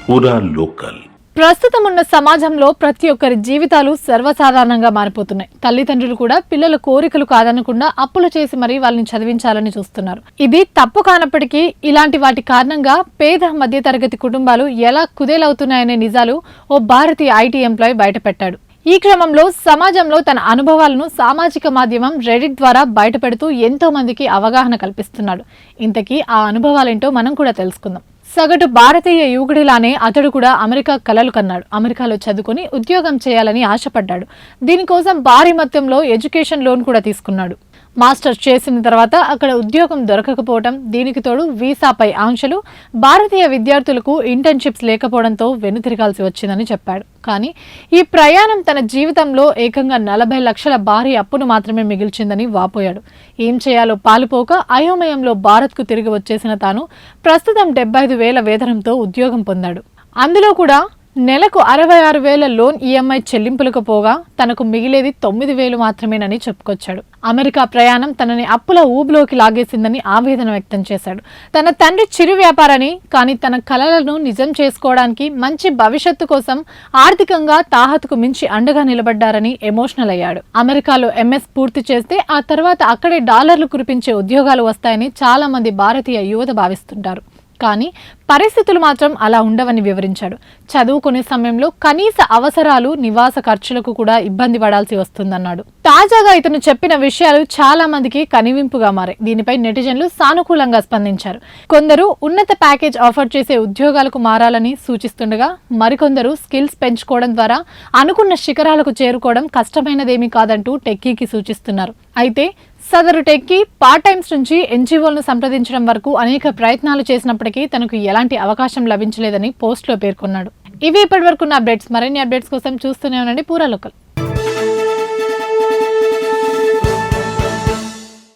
పూరా లోకల్. ప్రస్తుతం ఉన్న సమాజంలో ప్రతి ఒక్కరి జీవితాలు సర్వసాధారణంగా మారిపోతున్నాయి. తల్లిదండ్రులు కూడా పిల్లల కోరికలు కాదనకుండా అప్పులు చేసి మరీ వాళ్ళని చదివించాలని చూస్తున్నారు. ఇది తప్పు కానప్పటికీ ఇలాంటి వాటి కారణంగా పేద మధ్యతరగతి కుటుంబాలు ఎలా కుదేలవుతున్నాయనే నిజాలు ఓ భారతీయ ఐటీ ఎంప్లాయీ బయటపెట్టాడు. ఈ క్రమంలో సమాజంలో తన అనుభవాలను సామాజిక మాధ్యమం రెడిట్ ద్వారా బయటపెడుతూ ఎంతో మందికి అవగాహన కల్పిస్తున్నాడు. ఇంతకీ ఆ అనుభవాలేంటో మనం కూడా తెలుసుకుందాం. సగటు భారతీయ యువకుడిలానే అతడు కూడా అమెరికా కలలు కన్నాడు. అమెరికాలో చదువుకుని ఉద్యోగం చేయాలని ఆశపడ్డాడు. దీనికోసం భారీ మొత్తంలో ఎడ్యుకేషన్ లోన్ కూడా తీసుకున్నాడు. మాస్టర్స్ చేసిన తర్వాత అక్కడ ఉద్యోగం దొరకకపోవడం, దీనికి తోడు వీసాపై ఆంక్షలు, భారతీయ విద్యార్థులకు ఇంటర్న్షిప్స్ లేకపోవడంతో వెనుతిరగాల్సి వచ్చిందని చెప్పాడు. కానీ ఈ ప్రయాణం తన జీవితంలో ఏకంగా 40 లక్షల భారీ అప్పును మాత్రమే మిగిల్చిందని వాపోయాడు. ఏం చేయాలో పాలుపోక అయోమయంలో భారత్కు తిరిగి వచ్చేసిన తాను ప్రస్తుతం 75,000 వేతనంతో ఉద్యోగం పొందాడు. అందులో కూడా నెలకు 66,000 లోన్ ఈఎంఐ చెల్లింపులకు పోగా తనకు మిగిలేది 9,000 మాత్రమేనని చెప్పుకొచ్చాడు. అమెరికా ప్రయాణం తనని అప్పుల ఊబిలోకి లాగేసిందని ఆవేదన వ్యక్తం చేశాడు. తన తండ్రి చిరు వ్యాపారని, కానీ తన కలలను నిజం చేసుకోవడానికి, మంచి భవిష్యత్తు కోసం ఆర్థికంగా తాహతుకు మించి అండగా నిలబడ్డారని ఎమోషనల్ అయ్యాడు. అమెరికాలో ఎంఎస్ పూర్తి చేస్తే ఆ తర్వాత అక్కడే డాలర్లు కురిపించే ఉద్యోగాలు వస్తాయని చాలా మంది భారతీయ యువత భావిస్తుంటారు. కానీ పరిస్థితులు మాత్రం అలా ఉండవని వివరించాడు. చదువుకునే సమయంలో కనీస అవసరాలు, నివాస ఖర్చులకు కూడా ఇబ్బంది పడాల్సి వస్తుందన్నాడు. తాజాగా ఇతను చెప్పిన విషయాలు చాలా మందికి కనివింపుగా మారాయి. దీనిపై నెటిజన్లు సానుకూలంగా స్పందించారు. కొందరు ఉన్నత ప్యాకేజ్ ఆఫర్ చేసే ఉద్యోగాలకు మారాలని సూచిస్తుండగా, మరికొందరు స్కిల్స్ పెంచుకోవడం ద్వారా అనుకున్న శిఖరాలకు చేరుకోవడం కష్టమైనదేమీ కాదంటూ టెక్కీకి సూచిస్తున్నారు. అయితే సదరు టెక్కీ పార్ట్ టైమ్స్ నుంచి ఎన్జీఓలను సంప్రదించడం వరకు అనేక ప్రయత్నాలు చేసినప్పటికీ తనకు ఎలాంటి అవకాశం లభించలేదని పోస్ట్లో పేర్కొన్నాడు. ఇవి ఇప్పటివరకు ఉన్న అప్డేట్స్. మరిన్ని అప్డేట్స్ కోసం చూస్తూనే ఉండండి పూరా లోకల్.